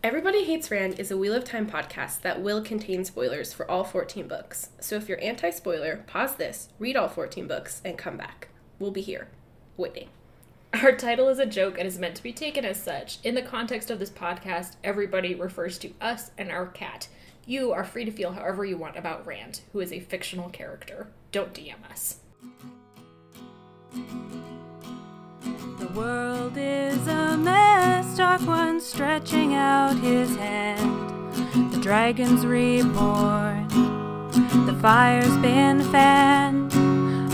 Everybody Hates Rand is a Wheel of Time podcast that will contain spoilers for all 14 books. So if you're anti-spoiler, pause this, read all 14 books, and come back. We'll be here, waiting. Our title is a joke and is meant to be taken as such. In the context of this podcast, everybody refers to us and our cat. You are free to feel however you want about Rand, who is a fictional character. Don't DM us. The world is a mess, Dark One stretching out his hand. The dragon's reborn, the fire's been fanned,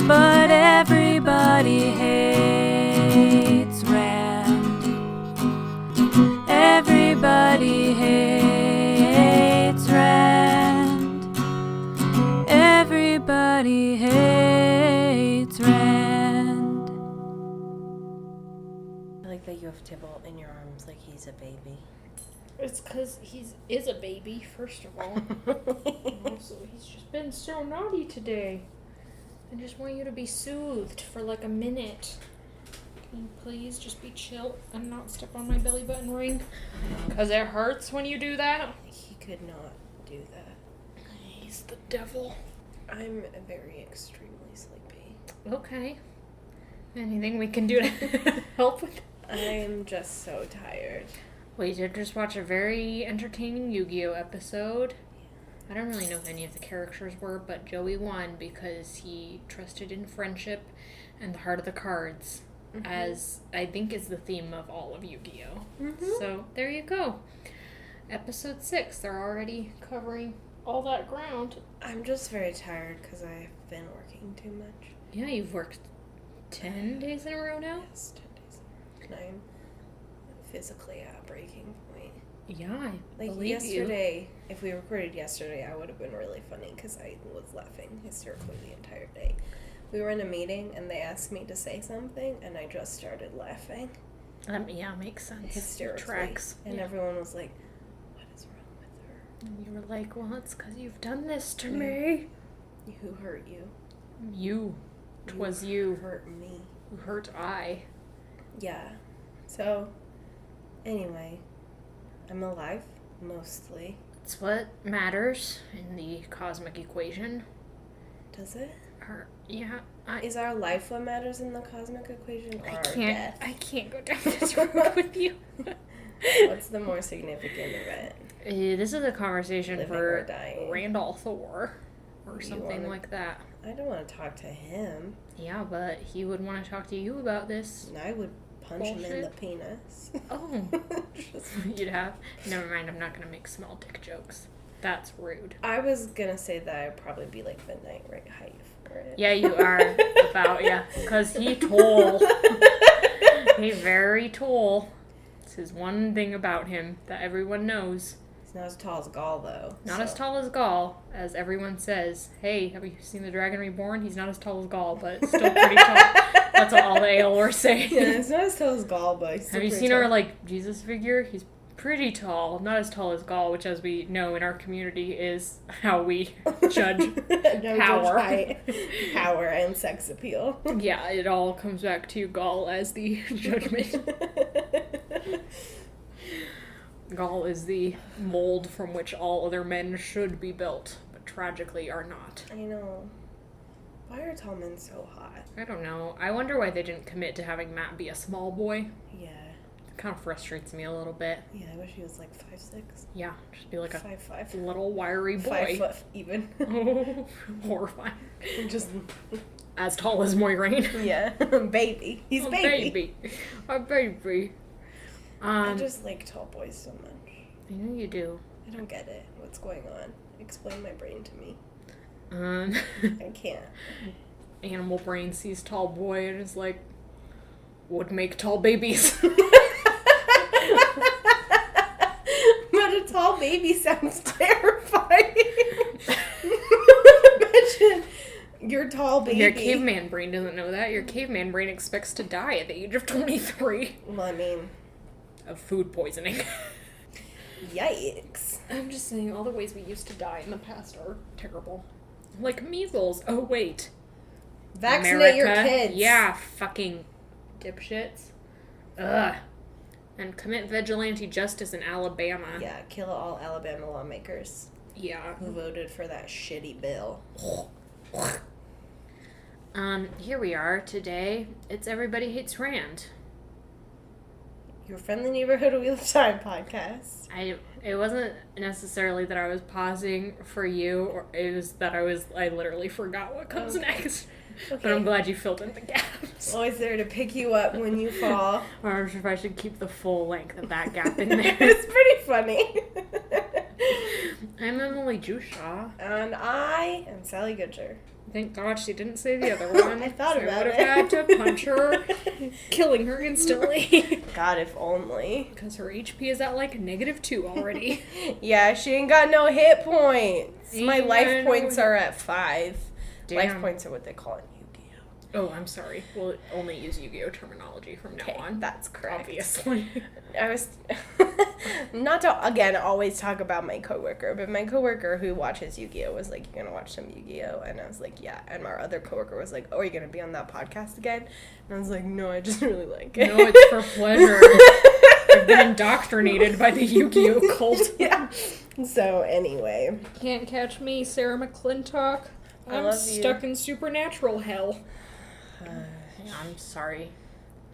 but everybody hates Rand. Everybody hates Rand. Everybody hates Rand. That you have Tybalt in your arms like he's a baby. It's because he is a baby, first of all. Also, he's just been so naughty today. I just want you to be soothed for like a minute. Can you please just be chill and not step on my belly button ring? Because it hurts when you do that. He could not do that. He's the devil. I'm very extremely sleepy. Okay. Anything we can do to help with? I'm just so tired. We did just watch a very entertaining Yu-Gi-Oh episode. I don't really know who any of the characters were, but Joey won because he trusted in friendship and the heart of the cards, as I think is the theme of all of Yu-Gi-Oh. So there you go. Episode 6. They're already covering all that ground. I'm just very tired because I've been working too much. Yeah, you've worked 10 days in a row now? Yes, 10 days. And I'm physically at a breaking point. Yeah, I Like believe yesterday, if we recorded yesterday, I would have been really funny because I was laughing hysterically the entire day. We were in a meeting and they asked me to say something and I just started laughing. Yeah, makes sense. Hysterically. Tracks. And everyone was like, what is wrong with her? And you were like, well, it's because you've done this to me. Who hurt you? You. 'Twas you. Hurt me. Who hurt I. Yeah. So, anyway, I'm alive, mostly. It's what matters in the cosmic equation. Does it? Yeah. Is our life what matters in the cosmic equation, or our I death? can't go down this road with you. What's the more significant event? This is a conversation Living for or dying? Randall Thor. Or You something wanna- like that. I don't want to talk to him. Yeah, but he would want to talk to you about this. And I would punch him in the Bullshit. penis. Oh. Just- You'd have? Never mind, I'm not going to make small dick jokes. That's rude. I was gonna say that I'd probably be like the night right height for it. Yeah, you are about, yeah. Because he tall. He's very tall. It's his one thing about him that everyone knows. He's not as tall as Gaul, though. Not as tall as Gaul, as everyone says. Hey, have you seen the Dragon Reborn? He's not as tall as Gaul, but still pretty tall. That's what all the ALors say. Yeah, it's not as tall as Gaul, but he's still Have you pretty seen tall. our, like, Jesus figure? He's pretty tall. Not as tall as Gaul, which, as we know in our community, is how we judge No, power. judge power and sex appeal. Yeah, it all comes back to Gaul as the judgment. Gaul is the mold from which all other men should be built, but tragically are not. I know. Why are tall men so hot? I don't know. I wonder why they didn't commit to having Matt be a small boy. Yeah. It kind of frustrates me a little bit. Yeah, I wish he was like 5'6". Yeah, just be like a 5'5". little wiry boy. 5 foot even. Oh, horrifying. Just As tall as Moiraine. yeah, baby. He's A baby. A baby. I just like tall boys so much. I know you do. I don't get it. What's going on? Explain my brain to me. I can't. Animal brain sees tall boy and is like, would make tall babies. But a tall baby sounds terrifying. Imagine your tall baby. Your caveman brain doesn't know that. Your caveman brain expects to die at the age of 23. Well, I mean, Of food poisoning. yikes. I'm just saying, all the ways we used to die in the past are terrible. Like measles. Oh, wait. Vaccinate your America. kids. Yeah, fucking dipshits. Ugh. And commit vigilante justice in Alabama. Yeah, kill all Alabama lawmakers Yeah. who voted for that shitty bill. Here we are today. It's Everybody Hates Rand. Your friendly neighborhood Wheel of Time podcast. It wasn't necessarily that I was pausing for you, or it was that I literally forgot what comes next. Okay. But I'm glad you filled in the gaps. Always there to pick you up when you fall. Or if I should keep the full length of that gap in there. It's pretty funny. I'm Emily Jushaw. And I am Sally Goodger. Thank God she didn't say the other one. I thought about I would it. have had to punch her, killing her instantly. God, if only. Because her HP is at like -2 already. Yeah, she ain't got no hit points. My Ain't life got no points hit- are at 5. Damn. Life points are what they call it in Yu-Gi-Oh. Oh, I'm sorry. We'll only use Yu-Gi-Oh terminology from now Okay, on. that's correct. Obviously. I was not to again always talk about my coworker, but my coworker who watches Yu-Gi-Oh was like, "You gonna watch some Yu-Gi-Oh?" And I was like, "Yeah." And our other coworker was like, "Oh, are you gonna be on that podcast again?" And I was like, "No, I just really like it." No, it's for pleasure. I've been indoctrinated by the Yu-Gi-Oh cult. Yeah. So anyway, Can't catch me, Sarah McClintock. I I'm love stuck in supernatural hell. I'm sorry.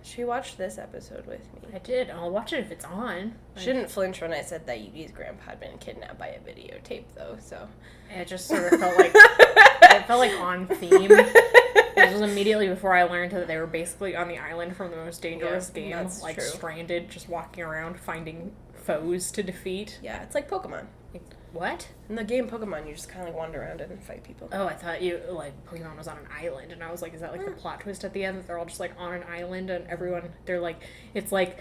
she watched this episode with me. I did. I'll watch it if it's on. She didn't flinch when I said that Yugi's grandpa had been kidnapped by a videotape, though. So It just sort of felt like it felt like on theme. It was immediately before I learned that they were basically on the island from the most dangerous Yeah, game, that's like true. stranded, just walking around finding foes to defeat. yeah, it's like Pokemon. Like, what? In the game Pokemon, you just kind of like wander around and fight people. Oh, I thought you like Pokemon was on an island, and I was like, is that like the plot twist at the end that they're all just like on an island and everyone they're like it's like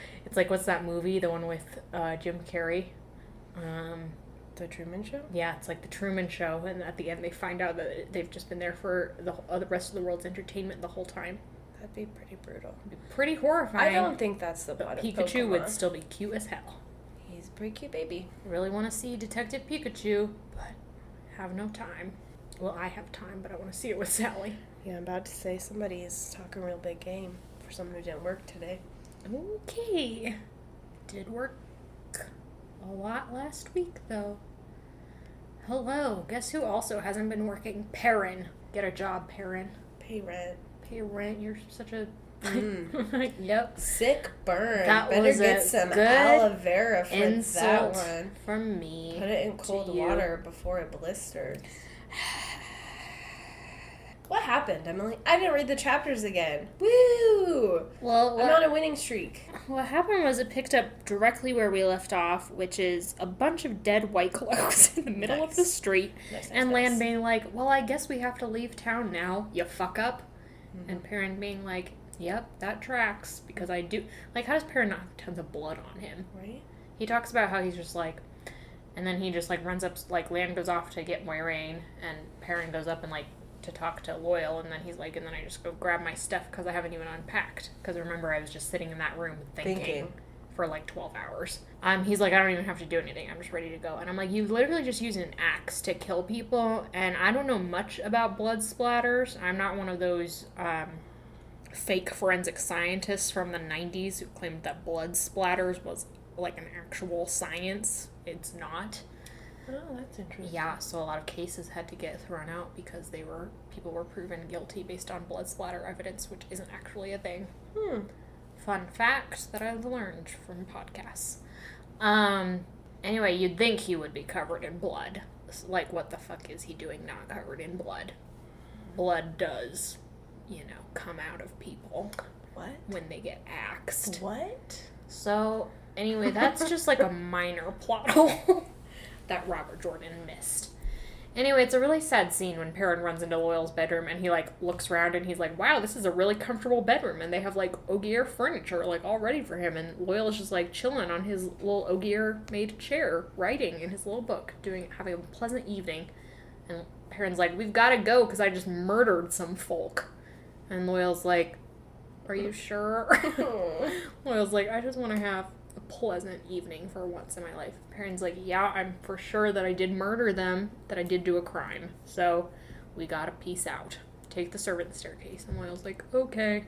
what's that movie, the one with Jim Carrey? The Truman Show? Yeah, it's like the Truman Show, and at the end they find out that they've just been there for the rest of the world's entertainment the whole time. That'd be pretty brutal. Pretty horrifying. I don't think that's the plot But of Pikachu Pokemon. would still be cute as hell. He's a pretty cute baby. I really want to see Detective Pikachu, but have no time. Well, I have time, but I want to see it with Sally. Yeah, I'm about to say somebody is talking real big game for someone who didn't work today. Okay. Did work a lot last week, though. Hello. Guess who also hasn't been working? Perrin. Get a job, Perrin. Pay rent. Pay rent. You're such a... Yep. Sick burn. That Better was get a some good aloe vera for that insult one. from me. Put it in to cold you. water before it blisters. What happened, Emily? I didn't read the chapters again. Woo! Well, I'm on a winning streak. what happened was it picked up directly where we left off, which is a bunch of dead white cloaks in the middle of the Nice. street, Nice, and nice. Lan being like, well, I guess we have to leave town now, you fuck up. Mm-hmm. And Perrin being like, yep, that tracks, because I do... Like, how does Perrin not have tons of blood on him? Right? He talks about how he's just like... And then he just, like, runs up... Like, Lan goes off to get Moiraine, and Perrin goes up and, like, to talk to Loyal, and then he's like, and then I just go grab my stuff because I haven't even unpacked. Because remember, I was just sitting in that room thinking. For like 12 hours. He's like, I don't even have to do anything. I'm just ready to go. And I'm like, you literally just use an axe to kill people. And I don't know much about blood splatters. I'm not one of those fake forensic scientists from the 90s who claimed that blood splatters was like an actual science. It's not. Oh, that's interesting. Yeah, so a lot of cases had to get thrown out because people were proven guilty based on blood splatter evidence, which isn't actually a thing. Fun fact that I've learned from podcasts. Anyway, you'd think he would be covered in blood. Like, what the fuck is he doing not covered in blood? Blood does, come out of people What? when they get axed. What? So, anyway, that's just like a minor plot hole that Robert Jordan missed. Anyway, it's a really sad scene when Perrin runs into Loyal's bedroom and he, like, looks around and he's like, wow, this is a really comfortable bedroom. And they have, like, Ogier furniture, like, all ready for him. And Loyal is just, like, chilling on his little Ogier-made chair, writing in his little book, having a pleasant evening. And Perrin's like, we've got to go because I just murdered some folk. And Loyal's like, are you sure? Loyal's like, I just want to have a pleasant evening for once in my life. Perrin's like, yeah, I'm for sure that I did murder them, that I did do a crime. So we gotta peace out. Take the servant staircase. And Loyal's like, okay.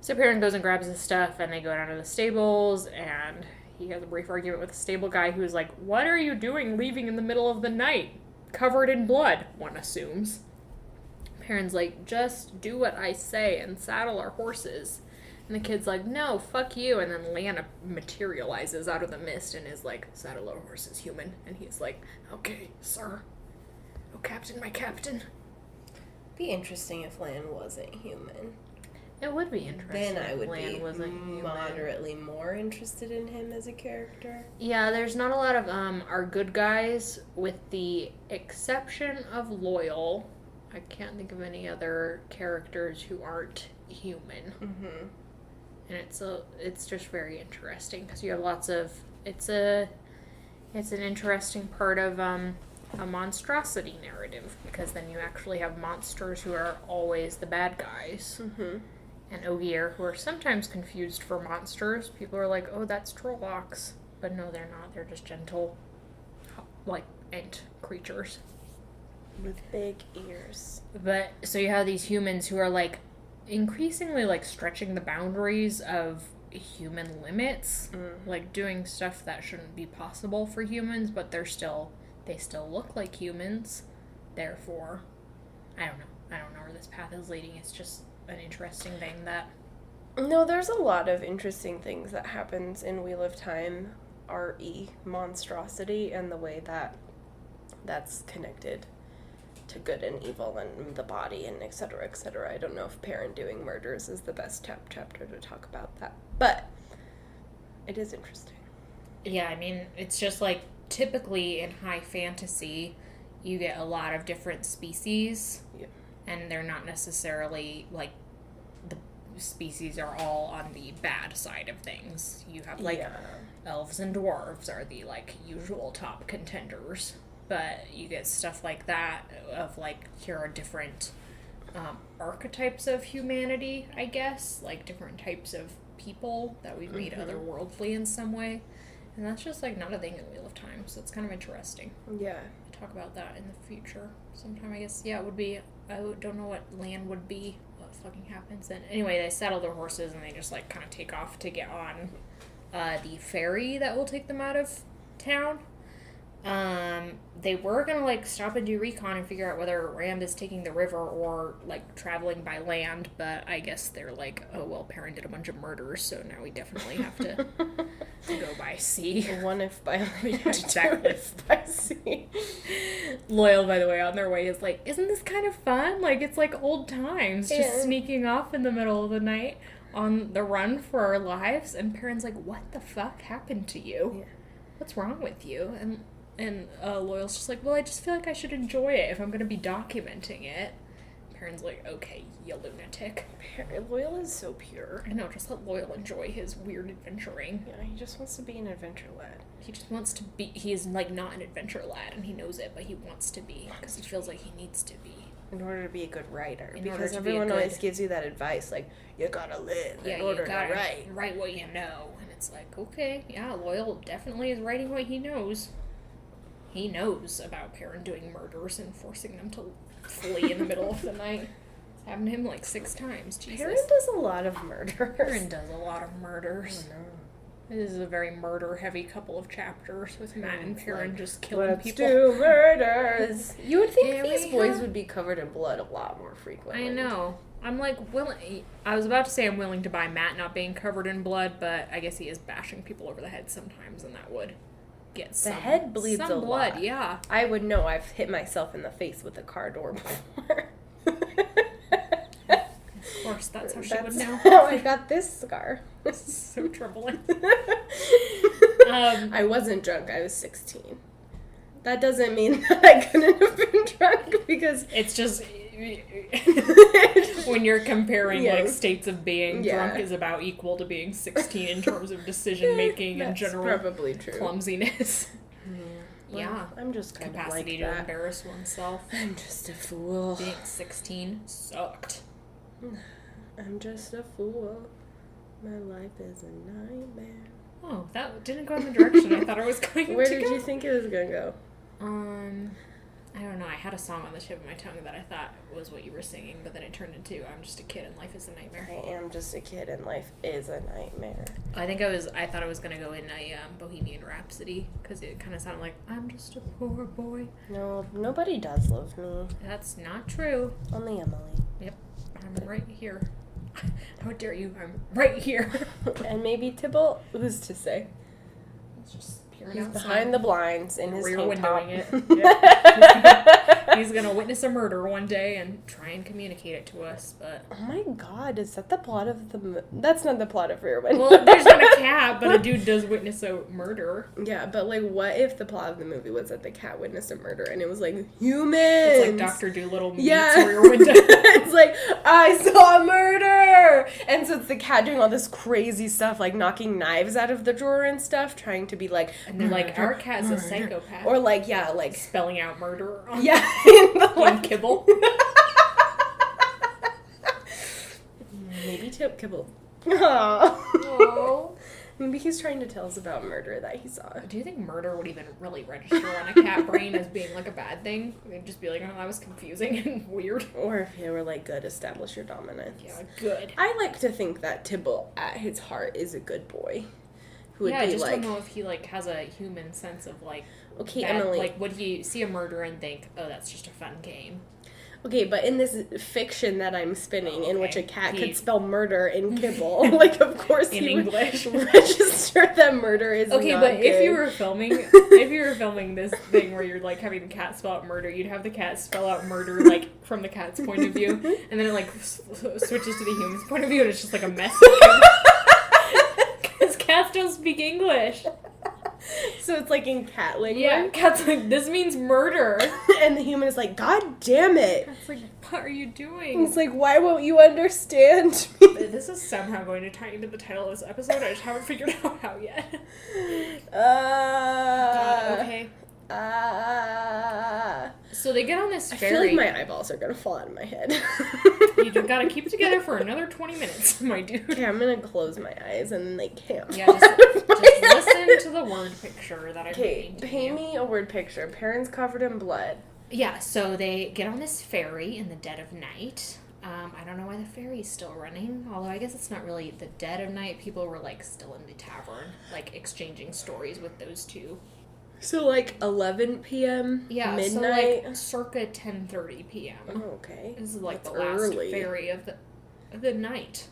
So Perrin goes and grabs his stuff, and they go down to the stables, and he has a brief argument with the stable guy who's like, "What are you doing leaving in the middle of the night? Covered in blood," one assumes. Perrin's like, "Just do what I say and saddle our horses." And the kid's like, "No, fuck you." And then Lana materializes out of the mist and is like, "Saddle our horses, human." And he's like, "Okay, sir. Oh, captain, my captain." Be interesting if Lan wasn't human. It would be interesting. Then I would Lan be wasn't human. moderately more interested in him as a character. Yeah, there's not a lot of our good guys, with the exception of Loyal. I can't think of any other characters who aren't human. Mm-hmm. And it's just very interesting because you have lots of it's an interesting part of a monstrosity narrative, because then you actually have monsters who are always the bad guys. Mm-hmm. And Ogier, who are sometimes confused for monsters. People are like, "Oh, that's Trollocs," but no, they're not. They're just gentle, like, ant creatures with big ears. But so you have these humans who are like increasingly like stretching the boundaries of human limits, like doing stuff that shouldn't be possible for humans, but they still look like humans. Therefore, I don't know where this path is leading. It's just an interesting thing that... No, there's a lot of interesting things that happens in Wheel of Time, R.E. monstrosity, and the way that that's connected to good and evil and the body and et cetera, et cetera. I don't know if Perrin doing murders is the best chapter to talk about that, but it is interesting. Yeah, I mean, it's just like typically in high fantasy, you get a lot of different species. Yeah. And they're not necessarily, like, the species are all on the bad side of things. You have, like, elves and dwarves are the, like, usual top contenders. But you get stuff like that of, like, here are different archetypes of humanity, I guess. Like, different types of people that we've made otherworldly in some way. And that's just, like, not a thing in Wheel of Time, so it's kind of interesting. Yeah. We'll talk about that in the future sometime, I guess. Yeah, it would be... I don't know what Lan would be, what fucking happens then. Anyway, they saddle their horses and they just, like, kind of take off to get on the ferry that will take them out of town. They were gonna, like, stop and do recon and figure out whether Rand is taking the river or, like, traveling by land, but I guess they're like, oh, well, Perrin did a bunch of murders, so now we definitely have to go by sea. One if by land, exactly. two if by sea. Loyal, by the way, on their way is like, isn't this kind of fun? Like, it's like old times, just sneaking off in the middle of the night on the run for our lives. And Perrin's like, what the fuck happened to you? Yeah. What's wrong with you? And Loyal's just like, well, I just feel like I should enjoy it if I'm going to be documenting it. Perrin's like, okay, you lunatic. Loyal is so pure. I know, just let Loyal enjoy his weird adventuring. Yeah, he just wants to be an adventure lad. He just wants to be, he is, like, not an adventure lad, and he knows it, but he wants to be, because he feels like he needs to be. In order to be a good writer. Because everyone always gives you that advice, like, you gotta live in order to write. Write what you know. And it's like, okay, yeah, Loyal definitely is writing what he knows. He knows about Perrin doing murders and forcing them to flee in the middle of the night. It's happened to him like 6 times. Jesus. Perrin does a lot of murders. Perrin does a lot of murders. Oh, no. This is a very murder-heavy couple of chapters with Matt and Perrin just killing people. Let's do murders. You would think these boys would be covered in blood a lot more frequently. I know. I'm like, I was about to say I'm willing to buy Matt not being covered in blood, but I guess he is bashing people over the head sometimes, and that would get some... The head bleeds some a blood, lot. Yeah. I would know. I've hit myself in the face with a car door before. Of course, that's how she would know. How I got this scar. This is so troubling. I wasn't drunk. I was 16. That doesn't mean that I couldn't have been drunk, because... It's just... when you're comparing, like, states of being, drunk is about equal to being 16 in terms of decision-making and general probably true. Clumsiness. Well, yeah. I'm just kind capacity of like to that. Embarrass oneself. I'm just a fool. Being 16 sucked. I'm just a fool. My life is a nightmare. Oh, that didn't go in the direction I thought it was going Where to did go. you think it was going to go? I don't know, I had a song on the tip of my tongue that I thought was what you were singing, but then it turned into I'm just a kid and life is a nightmare. I am just a kid and life is a nightmare. I thought I was going to go in a Bohemian Rhapsody, because it kind of sounded like, I'm just a poor boy. No, nobody does love me. That's not true. Only Emily. Yep, I'm right here. How dare you, I'm right here. And maybe Tybalt, who's to say? It's just He's behind the blinds in his rear tank top. windowing it. Yep. He's gonna witness a murder one day and try and communicate it to us. But Oh my god, is that the plot of the That's not the plot of Rear Window. well, there's not a cat, but a dude does witness a murder. Yeah, but like, what if the plot of the movie was that the cat witnessed a murder and it was like humans? It's like Dr. Dolittle meets Yeah. Rear Window. It's like, I saw a murder! And so it's the cat doing all this crazy stuff, like knocking knives out of the drawer and stuff, trying to be like, And they're like, our cat's a psychopath. or like, yeah, like, spelling out murder on yeah, in the on kibble. Maybe Tip Kibble. Aww. Oh. Maybe he's trying to tell us about murder that he saw. Do you think murder would even really register on a cat brain as being like a bad thing? They'd just be like, oh, that was confusing and weird. Or if they were like, good, establish your dominance. Yeah, good. I like to think that Tybalt, at his heart, is a good boy. Who would Yeah, I be just like, don't know if he like has a human sense of like, okay, bad, Emily. like would he see a murder and think, oh, that's just a fun game? Okay, but in this fiction that I'm spinning, in which a cat He- could spell murder in kibble, like, of course In he English. would register that murder is Okay, not but good. if you were filming this thing where you're like having the cat spell out murder, you'd have the cat spell out murder like from the cat's point of view, and then it like switches to the human's point of view, and it's just like a mess. Because cats don't speak English. So it's like in cat language. Yeah, cat's like, this means murder. And the human is like, God damn it. It's like, what are you doing? It's like, why won't you understand me? This is somehow going to tie into the title of this episode. I just haven't figured out how yet. Okay. So they get on this I ferry. feel like my eyeballs are gonna fall out of my head. You just gotta keep it together for another 20 minutes, my dude. Okay, I'm gonna close my eyes and then they can't. Yeah, just listen to the word picture that I'm Okay, painting. paint me a word picture. Parents covered in blood. Yeah, so they get on this ferry in the dead of night. I don't know why the ferry's still running, although I guess it's not really the dead of night. People were, like, still in the tavern, like, exchanging stories with those two. So like 11 p.m. Yeah, midnight. so, like, circa 10:30 p.m. Oh, okay. This is, like, That's the last early. ferry of the night.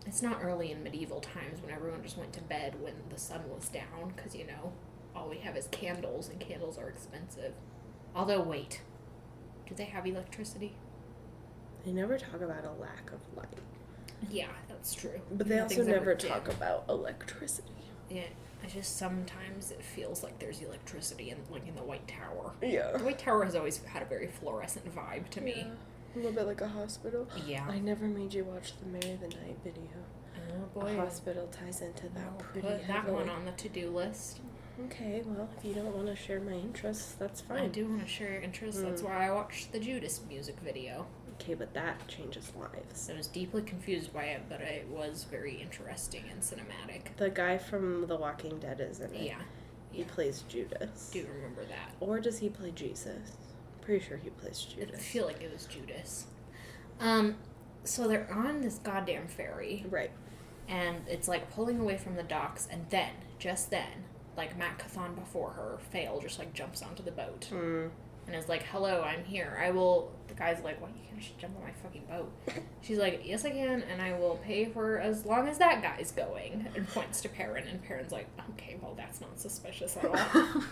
It's not early in medieval times when everyone just went to bed when the sun was down, because, you know, all we have is candles, and candles are expensive. Although, wait, do they have electricity? They never talk about a lack of light. Yeah, that's true. But they also Nothing's never ever dim. talk about electricity. Yeah, I just sometimes it feels like there's electricity in the White Tower. Yeah. The White Tower has always had a very fluorescent vibe to me. A little bit like a hospital. Yeah. I never made you watch the Mary the Night video. Oh boy. A hospital ties into that I'll pretty put that heavily. one on the to-do list. Okay, well, if you don't want to share my interests, that's fine. I do want to share your interests. That's why I watched the Judas music video. Okay, but that changes lives. I was deeply confused by it, but it was very interesting and cinematic. The guy from The Walking Dead is in it. Yeah. He plays Judas. Do remember that. Or does he play Jesus? Pretty sure he plays I Judas. feel like it was Judas. So they're on this goddamn ferry. Right. And it's like pulling away from the docks, and then, just then, like Matt Cathon before her, Fail just like jumps onto the boat. And is like, hello, I'm here. The guy's like, why you can't just jump on my fucking boat? She's like, yes I can, and I will pay for as long as that guy's going. And points to Perrin, and Perrin's like, okay, well that's not suspicious at all.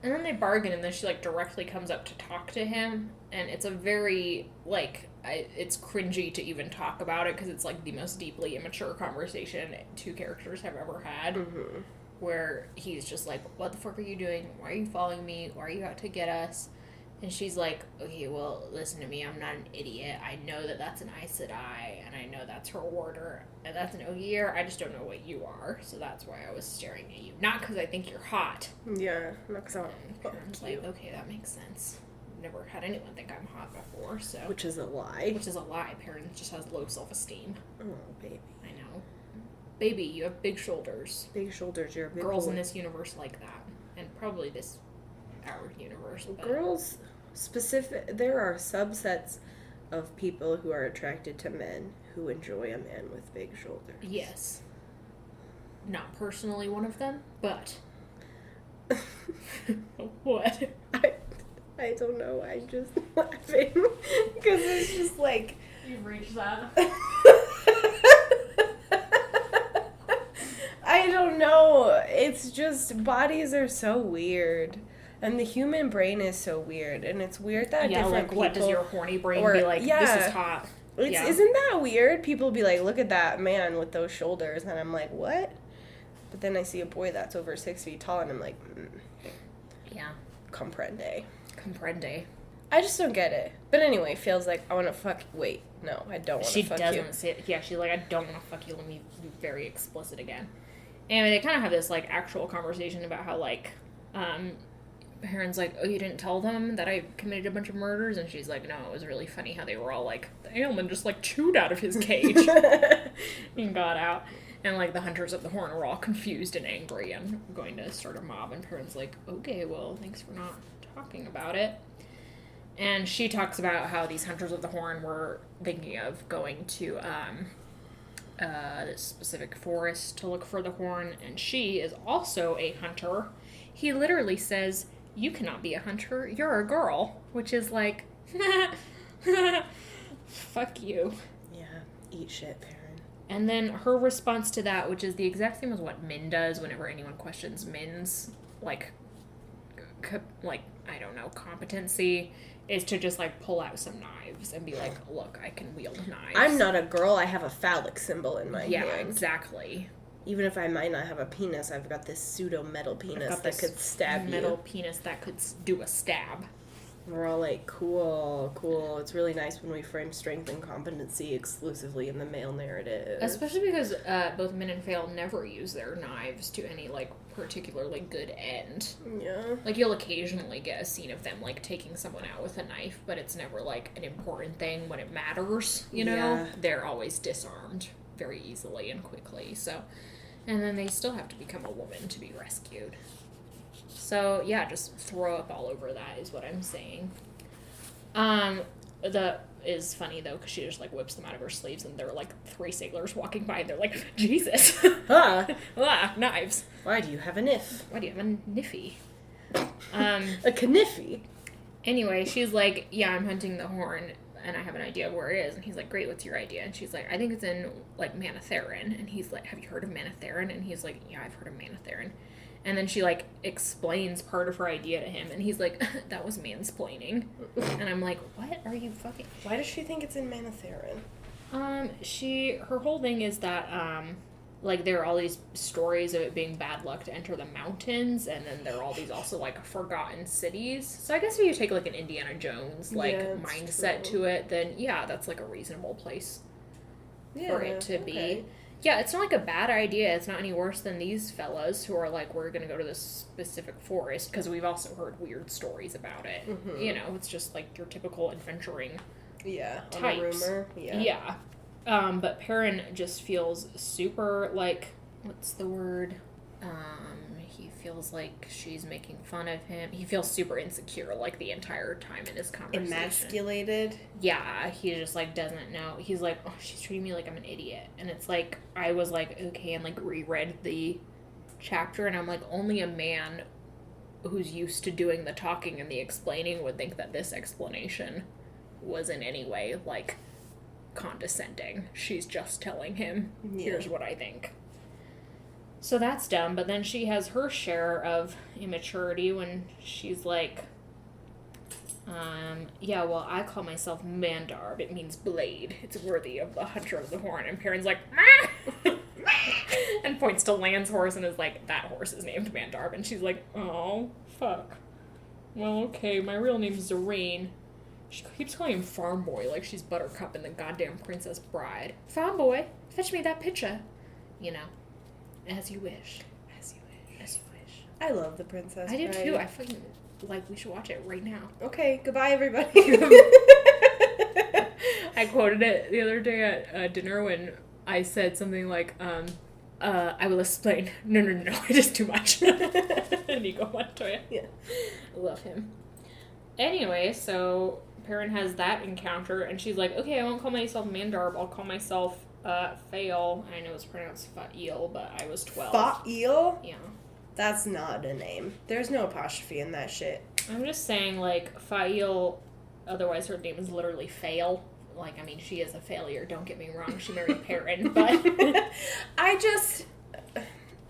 And then they bargain, and then she like directly comes up to talk to him, and it's a very like it's cringy to even talk about it because it's like the most deeply immature conversation two characters have ever had. Mm-hmm. Where he's just like, what the fuck are you doing? Why are you following me? Why are you out to get us? And she's like, okay, well, listen to me. I'm not an idiot. I know that that's an Aes Sedai, and I know that's her warder, and that's an Ogier. I just don't know what you are, so that's why I was staring at you. Not because I think you're hot. Yeah, not because I'm Perrin's like, okay, that makes sense. Never had anyone think I'm hot before, so. Which is a lie. Which is a lie. Perrin just has low self-esteem. Oh, baby. I know. Baby, you have big shoulders. Big shoulders, you're a big Girls boy. in this universe like that. And probably this our universe. But... Girls, there are subsets of people who are attracted to men who enjoy a man with big shoulders. Yes. Not personally one of them, but... What? I don't know, I'm just laughing. Because it's just like... You've reached that. I don't know. It's just, bodies are so weird. And the human brain is so weird. And it's weird that different like, people... what does your horny brain be like, this is hot? Isn't that weird? People be like, look at that man with those shoulders. And I'm like, what? But then I see a boy that's over 6 feet tall, and I'm like, yeah. Comprende. I just don't get it. But anyway, feels like I want to fuck... Wait, no, I don't want to fuck you. She doesn't say... Yeah, she's like, I don't want to fuck you. Let me be very explicit again. And they kind of have this, like, actual conversation about how, like, Perrin's like, oh, you didn't tell them that I committed a bunch of murders? And she's like, no, it was really funny how they were all like, the alien just, like, chewed out of his cage and got out. And, like, the Hunters of the Horn were all confused and angry and going to start a mob. And Perrin's like, okay, well, thanks for not talking about it. And she talks about how these Hunters of the Horn were thinking of going to this specific forest to look for the horn, and she is also a hunter. He literally says, you cannot be a hunter, you're a girl, which is like, fuck you. Yeah, eat shit, Perrin. And then her response to that, which is the exact same as what Min does whenever anyone questions Min's, like, I don't know, competency, is to just, like, pull out some knives and be like, look, I can wield knives. I'm not a girl, I have a phallic symbol in my hand. Yeah, exactly. Even if I might not have a penis, I've got this pseudo-metal penis that could stab you. Metal penis that could do a stab. We're all like, cool. It's really nice when we frame strength and competency exclusively in the male narrative. Especially because both Min and Fail never use their knives to any, like, particularly good end. Yeah. Like, you'll occasionally get a scene of them, like, taking someone out with a knife, but it's never, like, an important thing when it matters, you know? Yeah. They're always disarmed very easily and quickly, so... And then they still have to become a woman to be rescued. So, yeah, just throw up all over that is what I'm saying. That is funny, though, because she just, like, whips them out of her sleeves, and there are, like, 3 sailors walking by, and they're like, Jesus! Knives. Why do you have a kniff? Why do you have a niffy? A kniffy? Anyway, she's like, yeah, I'm hunting the horn, and I have an idea of where it is. And he's like, great, what's your idea? And she's like, I think it's in, like, Manatharan. And he's like, have you heard of Manatharan? And he's like, yeah, I've heard of Manatharan. And then she, like, explains part of her idea to him. And he's like, that was mansplaining. And I'm like, what are you fucking... Why does she think it's in Manatharan? Her whole thing is that, like, there are all these stories of it being bad luck to enter the mountains, and then there are all these also, like, forgotten cities. So I guess if you take, like, an Indiana Jones, like, mindset to it, then, yeah, that's, like, a reasonable place for it to be. Yeah, it's not, like, a bad idea. It's not any worse than these fellas who are like, we're gonna go to this specific forest, because we've also heard weird stories about it. Mm-hmm. You know, it's just, like, your typical adventuring types. On a rumor. Yeah. But Perrin just feels super, like, what's the word? He feels like she's making fun of him. He feels super insecure, like, the entire time in this conversation. Emasculated? Yeah, he just, like, doesn't know. He's like, oh, she's treating me like I'm an idiot. And it's like, I was like, okay, and, like, reread the chapter, and I'm like, only a man who's used to doing the talking and the explaining would think that this explanation was in any way, like, condescending. She's just telling him, here's what I think. So that's dumb, but then she has her share of immaturity when she's like, yeah, well, I call myself Mandarb. It means blade. It's worthy of the Hunter of the Horn. And Perrin's like, and points to Lan's horse and is like, that horse is named Mandarb. And she's like, oh, fuck. Well, okay, my real name's Zareen. She keeps calling him Farm Boy like she's Buttercup in the goddamn Princess Bride. Farm Boy, fetch me that picture. You know, as you wish. As you wish. As you wish. I love the Princess Bride. I do too. I fucking, like, we should watch it right now. Okay, goodbye everybody. I quoted it the other day at dinner when I said something like, I will explain. No, it is too much. Inigo Montoya. Yeah. I love him. Anyway, so Perrin has that encounter, and she's like, okay, I won't call myself Mandarb, I'll call myself Fael. I know it's pronounced Fael, but I was 12. Fael? Yeah. That's not a name. There's no apostrophe in that shit. I'm just saying, like, Fael, otherwise her name is literally Fail. Like, I mean, she is a failure, don't get me wrong. She married Perrin, but...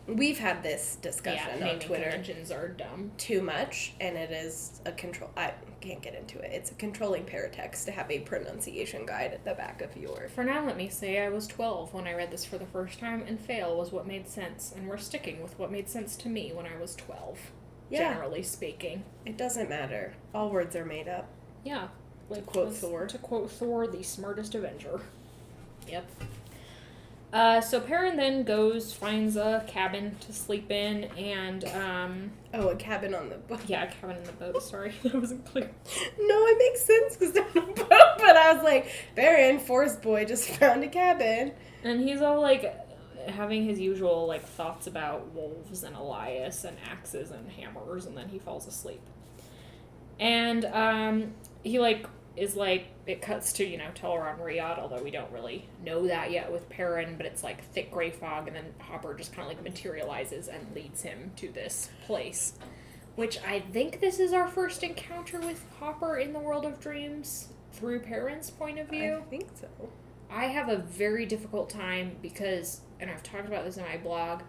We've had this discussion on Twitter. Conventions are dumb. Too much, and it is a control... I can't get into it. It's a controlling paratext to have a pronunciation guide at the back of your... For now, let me say I was 12 when I read this for the first time, and fail was what made sense, and we're sticking with what made sense to me when I was 12, generally speaking. It doesn't matter. All words are made up. Yeah. Like quote Thor. To quote Thor, the smartest Avenger. Yep. So Perrin then finds a cabin to sleep in, and, a cabin on the boat. Yeah, a cabin in the boat, sorry, that wasn't clear. No, it makes sense, because they're on a boat, but I was like, Perrin, forest boy, just found a cabin. And he's all, like, having his usual, like, thoughts about wolves and Elias and axes and hammers, and then he falls asleep. And, he, like, is like, it cuts to, Teleron Riyadh, although we don't really know that yet with Perrin, but it's like thick gray fog, and then Hopper just kind of like materializes and leads him to this place. Which I think this is our first encounter with Hopper in the World of Dreams through Perrin's point of view. I think so. I have a very difficult time because, and I've talked about this in my blog,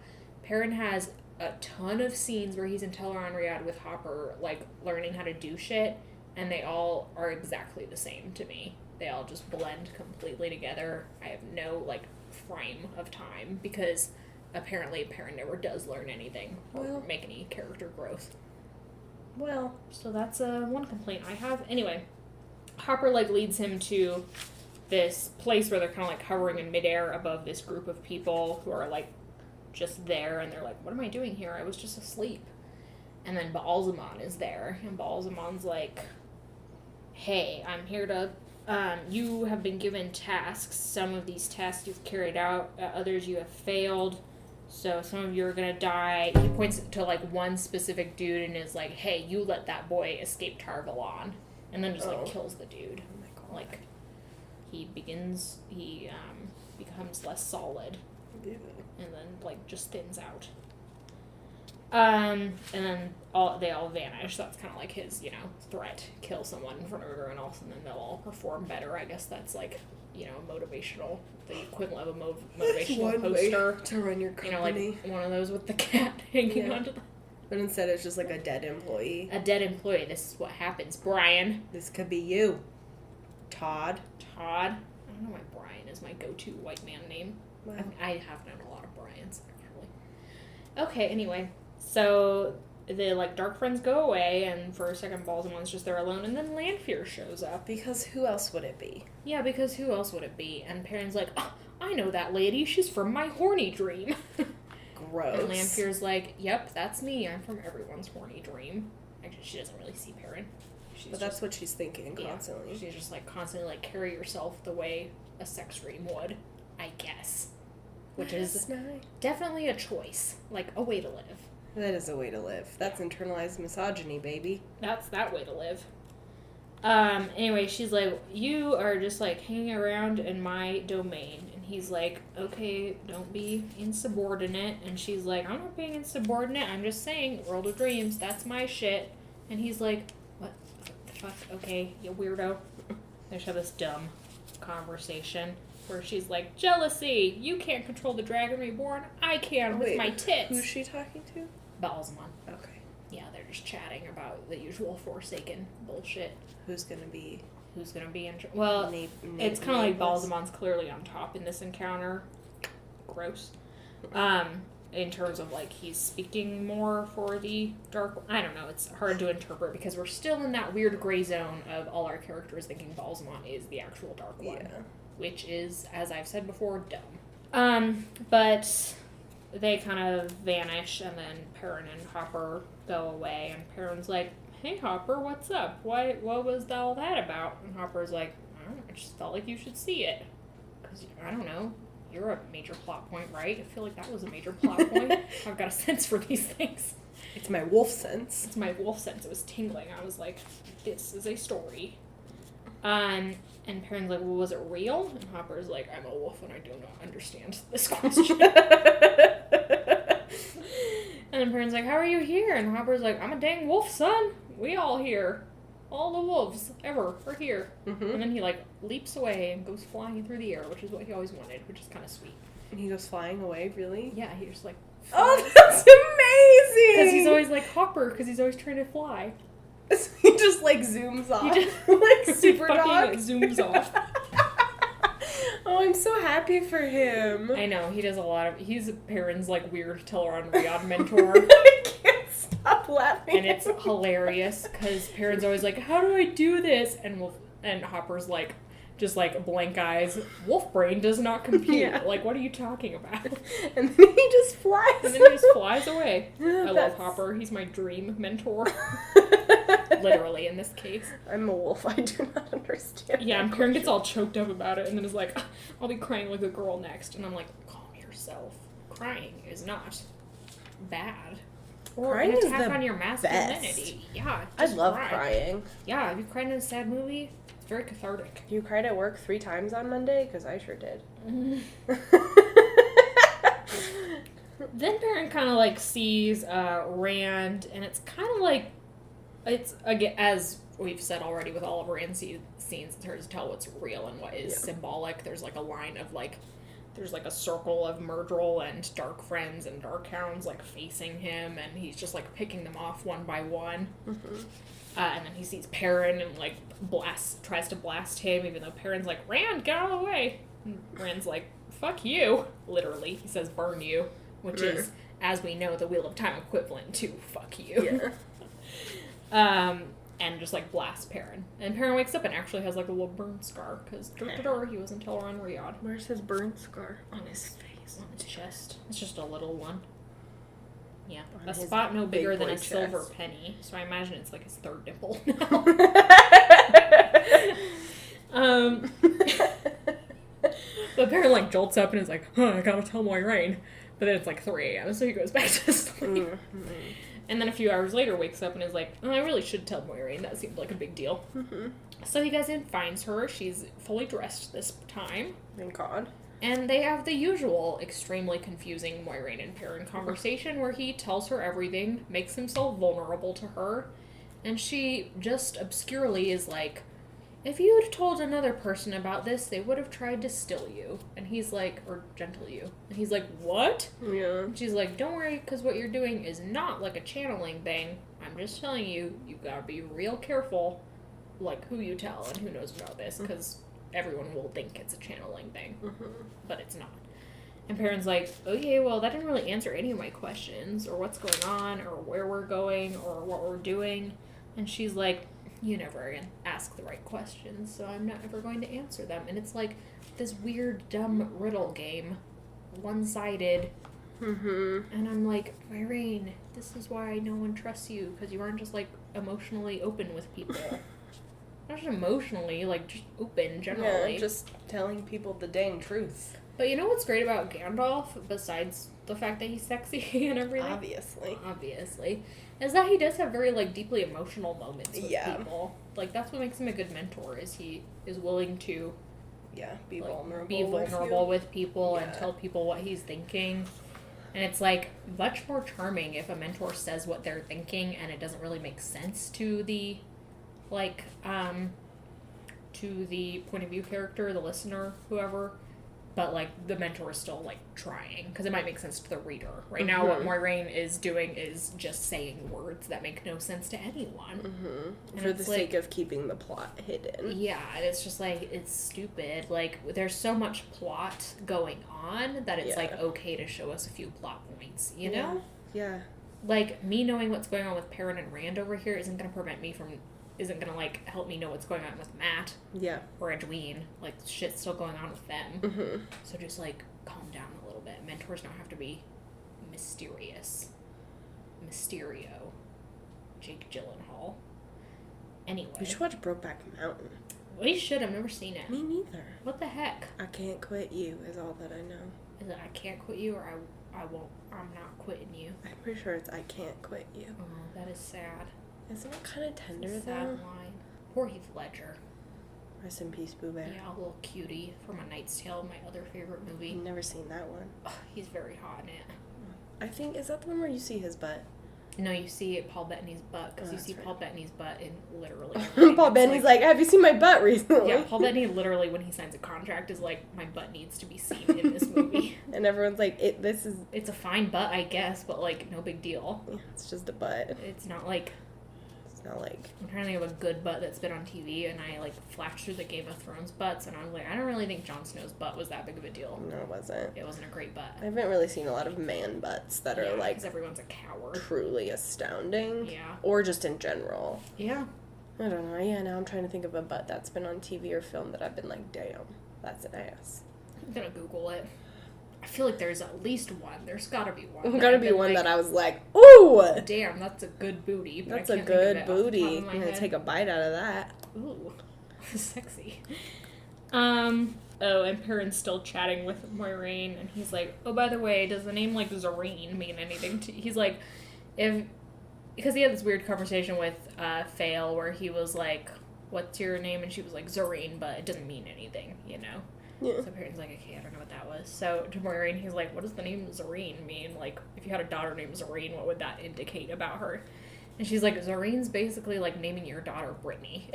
Perrin has a ton of scenes where he's in Teleron Riyadh with Hopper, like, learning how to do shit, and they all are exactly the same to me. They all just blend completely together. I have no, like, frame of time, because apparently Perrin never does learn anything or make any character growth. Well. So that's one complaint I have. Anyway, Hopper, like, leads him to this place where they're kind of, like, hovering in midair above this group of people who are, like, just there, and they're like, what am I doing here? I was just asleep. And then Baalzamon is there, and Baalzamon's like, hey, I'm here to, you have been given tasks. Some of these tasks you've carried out, others you have failed, so some of you are gonna die. He points to, like, one specific dude and is like, hey, you let that boy escape Tar-Valon. And then just, like, kills the dude. Oh my god. Like, he becomes less solid. Yeah. And then, like, just thins out. And then they all vanish. So that's kind of like his, threat. Kill someone in front of everyone else, and then they'll all perform better. I guess that's, like, motivational. The equivalent of a motivational one poster. Way to run your company. Like one of those with the cat hanging onto the... But instead it's just like a dead employee. A dead employee. This is what happens. Brian. This could be you. Todd. I don't know why Brian is my go-to white man name. Wow. I have known a lot of Brians, actually. Okay, anyway. So the, like, Dark Friends go away, and for a second Baalzamon's just there alone, and then Lanfear shows up. Because who else would it be? Yeah, because who else would it be? And Perrin's like, oh, I know that lady. She's from my horny dream. Gross. And Lanfear's like, yep, that's me. I'm from everyone's horny dream. Actually, she doesn't really see Perrin. But that's what she's thinking constantly. Yeah, she's just, like, constantly, like, carry yourself the way a sex dream would, I guess. Which is definitely a choice. Like, a way to live. That is a way to live. That's internalized misogyny, baby. That's that way to live. Anyway, she's like, you are just, like, hanging around in my domain. And he's like, okay, don't be insubordinate. And she's like, I'm not being insubordinate. I'm just saying, World of Dreams, that's my shit. And he's like, what the fuck? Okay, you weirdo. They just have this dumb conversation where she's like, jealousy! You can't control the Dragon Reborn. I can with my tits. Who's she talking to? Baalzamon. Okay. Yeah, they're just chatting about the usual Forsaken bullshit. Who's gonna be in... Well, it's kind of like Baalzamon's clearly on top in this encounter. Gross. In terms of, like, he's speaking more for the Dark... I don't know, it's hard to interpret because we're still in that weird gray zone of all our characters thinking Baalzamon is the actual Dark One. Yeah. Which is, as I've said before, dumb. But they kind of vanish, and then Perrin and Hopper go away, and Perrin's like, hey, Hopper, what's up? What was all that about? And Hopper's like, I don't know, I just felt like you should see it. Because, I don't know, you're a major plot point, right? I feel like that was a major plot point. I've got a sense for these things. It's my wolf sense. It's my wolf sense. It was tingling. I was like, this is a story. And Perrin's like, well, was it real? And Hopper's like, I'm a wolf and I do not understand this question. And then Perrin's like, how are you here? And Hopper's like, I'm a dang wolf, son. We all here. All the wolves ever are here. Mm-hmm. And then he, like, leaps away and goes flying through the air, which is what he always wanted, which is kind of sweet. And he goes flying away, really? Yeah, he just, like, flies. Oh, that's amazing! Because he's always like Hopper, because he's always trying to fly. So he just, like, zooms off. He just, like, super dog. Zooms off. Oh, I'm so happy for him. I know, he does a lot of... He's Perrin's, like, weird Teleron Riyadh mentor. I can't stop laughing. And it's hilarious, because Perrin's always like, how do I do this? And Hopper's like, just like, blank eyes, wolf brain does not compute. Yeah. Like, what are you talking about? And then he just flies. And then he just flies away. Yeah, I love Hopper. He's my dream mentor. Literally, in this case. I'm a wolf. I do not understand. Yeah, and Perrin gets all choked up about it, and then is like, I'll be crying like a girl next. And I'm like, calm yourself. Crying is not bad. Or crying an is attack the on your masculinity. Best. Yeah, I love crying. Yeah, have you cried in a sad movie? It's very cathartic. You cried at work 3 times on Monday? Because I sure did. Then Perrin kind of like sees Rand, and it's kind of like, it's, again, as we've said already with all of Rand's scenes, it's hard to tell what's real and what is symbolic. There's like a line of like, there's like a circle of Myrddraal and Dark Friends and Dark Hounds like facing him, and he's just like picking them off one by one. Mm-hmm. And then he sees Perrin and like tries to blast him, even though Perrin's like, Rand, get out of the way. And Rand's like, fuck you. Literally, he says burn you, which is, as we know, the Wheel of Time equivalent to fuck you. Yeah. And just like blasts Perrin. And Perrin wakes up and actually has like a little burn scar, because he was in Teleron Riyadh. Where's his burn scar? On his face. On his chest. It's just a little one. Yeah. A spot no bigger than a silver penny. So I imagine it's like his third nipple now. But Perrin like jolts up and is like, I gotta tell Moiraine. But then it's like 3 a.m. so he goes back to sleep. Mm-hmm. And then a few hours later wakes up and is like, I really should tell Moiraine. That seemed like a big deal. Mm-hmm. So he goes in, finds her. She's fully dressed this time. Thank God. And they have the usual extremely confusing Moiraine and Perrin conversation where he tells her everything, makes himself vulnerable to her, and she just obscurely is like, if you'd told another person about this, they would have tried to still you. And he's like, or gentle you. And he's like, what? Yeah. And she's like, don't worry, because what you're doing is not like a channeling thing. I'm just telling you, you gotta be real careful, like, who you tell and who knows about this, because everyone will think it's a channeling thing. Mm-hmm. But it's not. And Perrin's like, okay, well, that didn't really answer any of my questions, or what's going on, or where we're going, or what we're doing. And she's like, you never ask the right questions, so I'm not ever going to answer them. And it's like this weird, dumb riddle game. One-sided. Mm-hmm. And I'm like, Moiraine, this is why no one trusts you, because you aren't just, like, emotionally open with people. Not just emotionally, like, just open, generally. Yeah, just telling people the dang truth. But you know what's great about Gandalf, besides the fact that he's sexy and everything? Obviously. Is that he does have very, like, deeply emotional moments with people. Like, that's what makes him a good mentor, is he is willing to... be like, vulnerable with people and tell people what he's thinking. And it's, like, much more charming if a mentor says what they're thinking and it doesn't really make sense to the, like, to the point of view character, the listener, whoever. But, like, the mentor is still, like, trying. Because it might make sense to the reader. Right now, what Moiraine is doing is just saying words that make no sense to anyone. Mm-hmm. For the sake of keeping the plot hidden. Yeah, and it's just, like, it's stupid. Like, there's so much plot going on that it's, like, okay to show us a few plot points, you know? Yeah. Like, me knowing what's going on with Perrin and Rand over here isn't going to, like, help me know what's going on with Matt. Yeah. Or Edwene. Like, shit's still going on with them. Mm-hmm. So just, like, calm down a little bit. Mentors don't have to be mysterious. Mysterio. Jake Gyllenhaal. Anyway. We should watch Brokeback Mountain. We should. I've never seen it. Me neither. What the heck? I Can't Quit You is all that I know. Is it I Can't Quit You or I'm not quitting you. I'm pretty sure it's I can't quit you. Oh, that is sad. Isn't it kind of tender, It's a sad though? line. Poor Heath Ledger. Rest in peace, Boo Bear. Yeah, a little cutie from A Knight's Tale, my other favorite movie. I've never seen that one. Oh, he's very hot in it. I think, is that the one where you see his butt? No, you see Paul Bettany's butt, because Oh, you that's see right. Paul Bettany's butt in literally everything. Paul It's Bettany's like, have you seen my butt recently? yeah, Paul Bettany literally, when he signs a contract, is like, my butt needs to be seen in this movie. And everyone's like, It's a fine butt, I guess, but, like, no big deal. yeah, it's just a butt. It's not like... It's not like... I'm trying to think of a good butt that's been on TV, and I, like, flashed through the Game of Thrones butts, and I was like, I don't really think Jon Snow's butt was that big of a deal. No, it wasn't. It wasn't a great butt. I haven't really seen a lot of man butts that are, like, because everyone's a coward. truly astounding. Yeah. Or just in general. Yeah. I don't know. Yeah, now I'm trying to think of a butt that's been on TV or film that I've been like, damn, that's an ass. I'm gonna Google it. I feel like there's at least one. There's gotta be one. There's gotta be one that I was like, ooh! Damn, that's a good booty. But That's I a can't think of good it off the top booty. of my I'm gonna head. take a bite out of that. Ooh, sexy. Oh, and Perrin's still chatting with Moiraine, and he's like, oh, by the way, does the name, like, Zareen mean anything to you? He's like, because he had this weird conversation with Fail, where he was like, what's your name? And she was like, Zareen, but it doesn't mean anything, you know? Yeah. So Perrin's like, okay, I don't know what that was. So to Moiraine, he's like, what does the name Zareen mean? Like, if you had a daughter named Zareen, what would that indicate about her? And she's like, Zareen's basically like naming your daughter Brittany.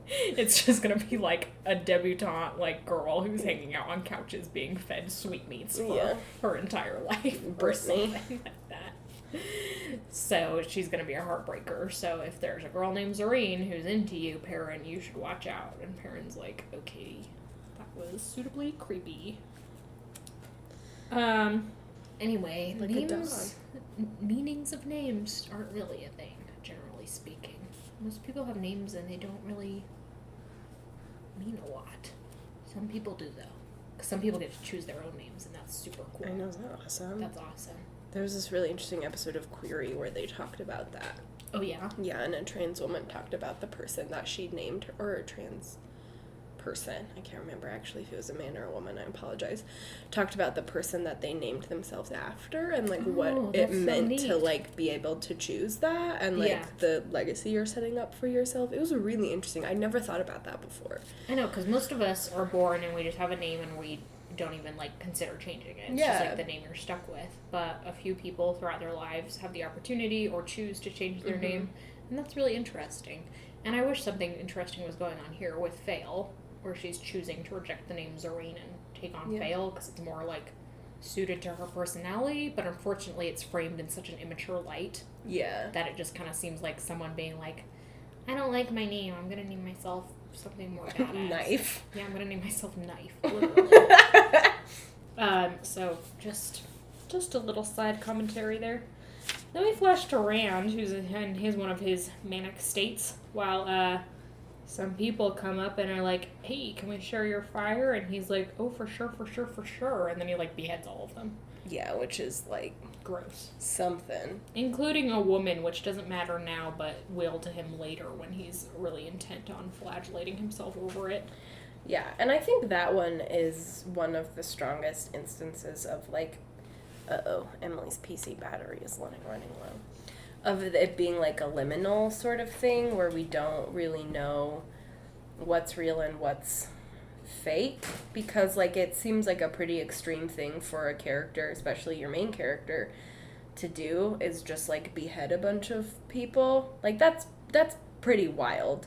It's just gonna be like a debutante, like, girl who's hanging out on couches being fed sweetmeats for her entire life. Brittany. Or something like that. So she's gonna be a heartbreaker. So if there's a girl named Zareen who's into you, Perrin, you should watch out. And Perrin's like, okay, that was suitably creepy. Anyway, Like a names, meanings of names aren't really a thing, generally speaking. Most people have names and they don't really mean a lot. Some people do, though. 'Cause some people get to choose their own names, and that's super cool. I know, isn't that awesome? That's awesome. There was this really interesting episode of Query where they talked about that. Oh, yeah? Yeah, and a trans woman talked about the person that she named her, or a trans person. I can't remember actually if it was a man or a woman. I apologize. Talked about the person that they named themselves after and like what it that's so meant neat. to like be able to choose that and like Yeah. the legacy you're setting up for yourself. It was really interesting. I never thought about that before. I know, because most of us are born and we just have a name and we don't even, like, consider changing it. It's Yeah. just, like, the name you're stuck with. But a few people throughout their lives have the opportunity or choose to change their name, and that's really interesting. And I wish something interesting was going on here with Fail, where she's choosing to reject the name Zareen and take on Fail, because it's more, like, suited to her personality, but unfortunately it's framed in such an immature light Yeah. that it just kind of seems like someone being like, I don't like my name, I'm gonna name myself something more badass. Knife. Yeah, I'm gonna name myself Knife, literally. So just a little side commentary there. Then we flash to Rand, who's in one of his manic states, while some people come up and are like, hey, can we share your fire? And he's like, oh, for sure. And then he, like, beheads all of them. Yeah, which is like Gross. something. Including a woman, which doesn't matter now, but will to him later when he's really intent on flagellating himself over it. Yeah, and I think that one is one of the strongest instances of, like, Emily's PC battery is running low. Of it being, like, a liminal sort of thing where we don't really know what's real and what's fake. Because, like, it seems like a pretty extreme thing for a character, especially your main character, to do, is just, like, behead a bunch of people. Like, that's pretty wild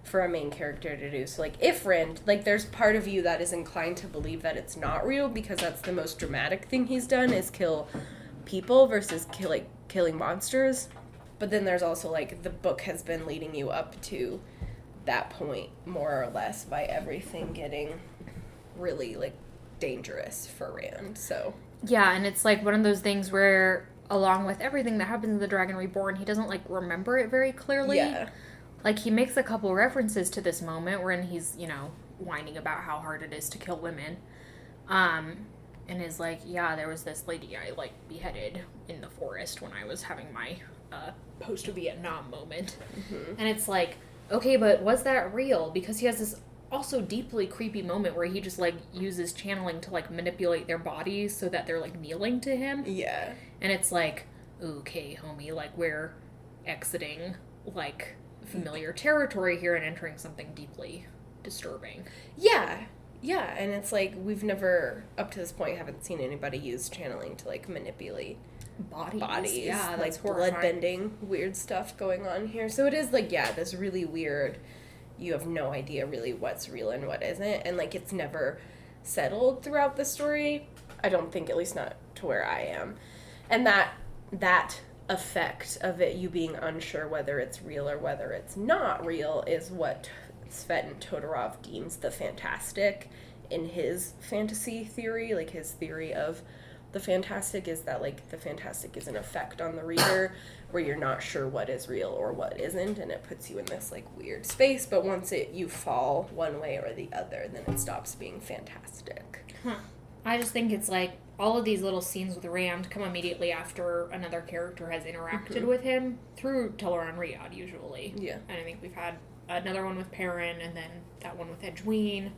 for a main character to do. So, like, if Rand, like, there's part of you that is inclined to believe that it's not real because that's the most dramatic thing he's done is kill people versus killing monsters. But then there's also, like, the book has been leading you up to that point, more or less, by everything getting really, like, dangerous for Rand, so. Yeah, and it's, like, one of those things where, along with everything that happens in The Dragon Reborn, he doesn't, like, remember it very clearly. Yeah. Like, he makes a couple references to this moment wherein he's, you know, whining about how hard it is to kill women. And is like, yeah, there was this lady I, like, beheaded in the forest when I was having my post-Vietnam moment. Mm-hmm. And it's like, okay, but was that real? Because he has this also deeply creepy moment where he just, like, uses channeling to, like, manipulate their bodies so that they're, like, kneeling to him. Yeah. And it's like, okay, homie, like, we're exiting, like, familiar territory here and entering something deeply disturbing. Yeah. Yeah, and it's like, we've never, up to this point, haven't seen anybody use channeling to, like, manipulate bodies. Yeah, like, that's horrifying. blood-bending, weird stuff going on here. So it is, like, yeah, this really weird, you have no idea really what's real and what isn't, and, like, it's never settled throughout the story. I don't think, at least not to where I am. And that effect of it, you being unsure whether it's real or whether it's not real, is what Sven Todorov deems the fantastic in his fantasy theory. Like, his theory of the fantastic is that, like, the fantastic is an effect on the reader where you're not sure what is real or what isn't, and it puts you in this, like, weird space, but once you fall one way or the other, then it stops being fantastic. I just think it's like all of these little scenes with Rand come immediately after another character has interacted with him through Teleron Riyadh, usually. Yeah. And I think we've had another one with Perrin, and then that one with Edwene.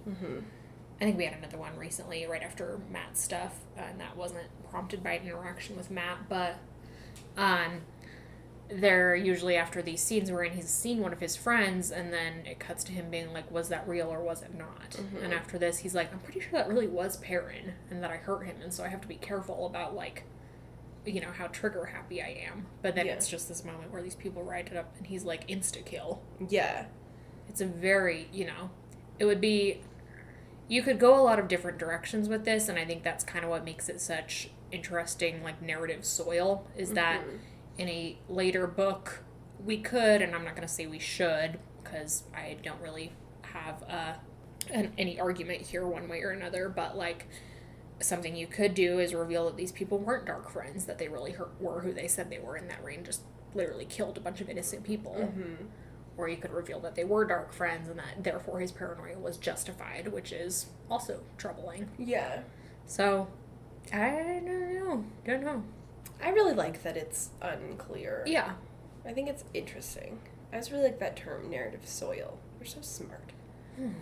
I think we had another one recently right after Matt's stuff, and that wasn't prompted by an interaction with Matt, but they're usually after these scenes wherein he's seen one of his friends, and then it cuts to him being like, was that real or was it not? And after this, he's like, I'm pretty sure that really was Perrin, and that I hurt him, and so I have to be careful about, like, you know, how trigger happy I am. But then it's just this moment where these people write it up, and he's like, insta-kill. Yeah. It's a very, you know, it would be, you could go a lot of different directions with this, and I think that's kind of what makes it such interesting, like, narrative soil, is that in a later book, we could, and I'm not going to say we should, because I don't really have any argument here one way or another, but, like, something you could do is reveal that these people weren't dark friends, that they really were who they said they were in that reign, just literally killed a bunch of innocent people. Or you could reveal that they were dark friends and that therefore his paranoia was justified, which is also troubling. Yeah. So, I don't know. I really like that it's unclear. Yeah. I think it's interesting. I just really like that term, narrative soil. You're so smart.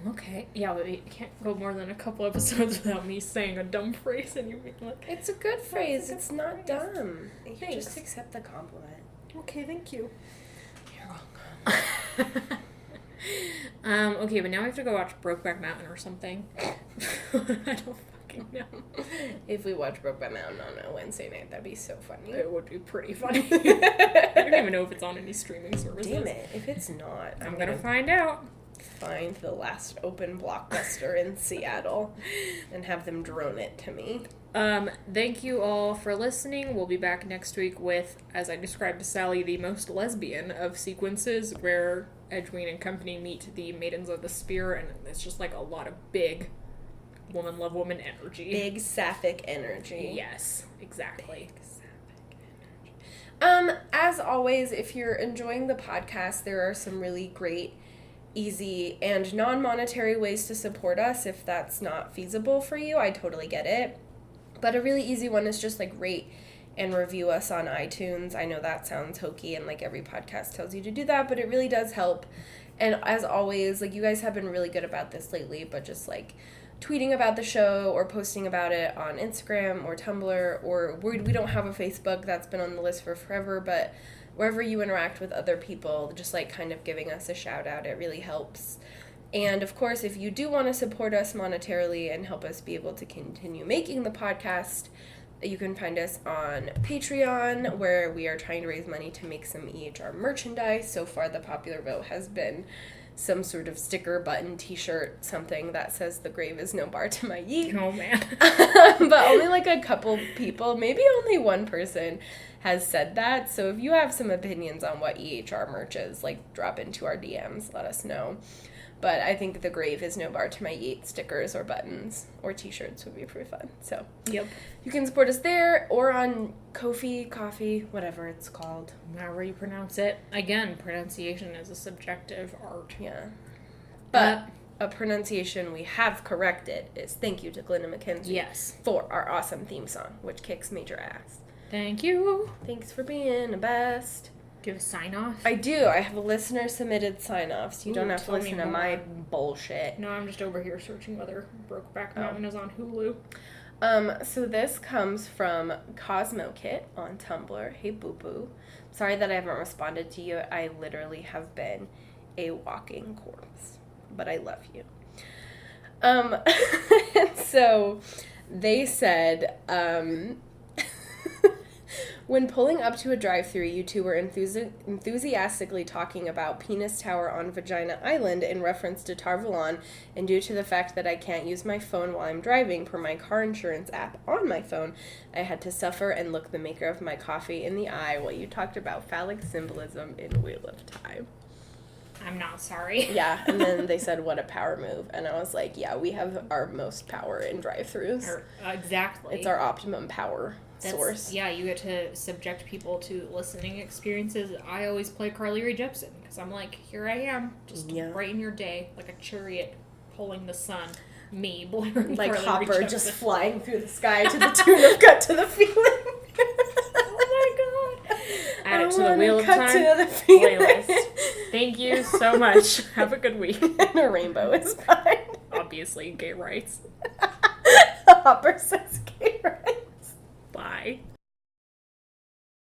Okay. Yeah, but we can't go more than a couple episodes without me saying a dumb phrase and you being like, It's a good phrase. It's not dumb. You Thanks. just accept the compliment. okay, thank you. You're welcome. Okay, but now we have to go watch Brokeback Mountain or something. I don't fucking know. If we watch Brokeback Mountain on a Wednesday night, that'd be so funny. It would be pretty funny. I don't even know if it's on any streaming services. Damn it. If it's not, I'm gonna find out. Find the last open Blockbuster in Seattle and have them drone it to me. Thank you all for listening. We'll be back next week with, as I described to Sally, the most lesbian of sequences where Edwene and company meet the Maidens of the Spear, and it's just like a lot of big woman love woman energy. Big sapphic energy. Yes, exactly. As always, if you're enjoying the podcast, there are some really great, easy, and non-monetary ways to support us if that's not feasible for you. I totally get it. But a really easy one is just, like, rate and review us on iTunes. I know that sounds hokey and, like, every podcast tells you to do that, but it really does help. And as always, like, you guys have been really good about this lately, but just, like, tweeting about the show or posting about it on Instagram or Tumblr, or we don't have a Facebook. That's been on the list for forever, but wherever you interact with other people, just, like, kind of giving us a shout out, it really helps. And, of course, if you do want to support us monetarily and help us be able to continue making the podcast, you can find us on Patreon, where we are trying to raise money to make some EHR merchandise. So far, the popular vote has been some sort of sticker, button, t-shirt, something that says "The grave is no bar to my yeet." Oh, man. But only, like, a couple people, maybe only one person, has said that. So if you have some opinions on what EHR merch is, like, drop into our DMs, let us know. But I think "The grave is no bar to my yeet" stickers or buttons or t-shirts would be pretty fun. So Yep. you can support us there or on Ko-fi, Coffee, whatever it's called. However you pronounce it. Again, pronunciation is a subjective art. Yeah. But a pronunciation we have corrected is thank you to Glenda McKenzie Yes. for our awesome theme song, which kicks major ass. Thank you. Thanks for being the best. Do you have a sign-off? I do. I have listener-submitted sign-offs. You don't have to tell me listen to more. my bullshit. No, I'm just over here searching whether Brokeback Mountain is on Hulu. So this comes from Cosmo Kit on Tumblr. Hey, boo-boo. Sorry that I haven't responded to you. I literally have been a walking corpse. But I love you. So they said, when pulling up to a drive-thru, you two were enthusiastically talking about Penis Tower on Vagina Island in reference to Tarvalon, and due to the fact that I can't use my phone while I'm driving per my car insurance app on my phone, I had to suffer and look the maker of my coffee in the eye while you talked about phallic symbolism in Wheel of Time. I'm not sorry. Yeah, and then they said, what a power move. And I was like, yeah, we have our most power in drive-thrus. Exactly. It's our optimum power source. Yeah, you get to subject people to listening experiences. I always play Carly Rae Jepsen because I'm like, here I am, just brighten your day like a chariot pulling the sun. Me, blaring like Carly Hopper Rae Jepsen. just flying through the sky to the tune of Cut to the Feeling. Oh my god. Add it to the Wheel of Cut Time to the Feeling. playlist. Thank you so much. Have a good week. And a rainbow is fine. Obviously, gay rights. Hopper says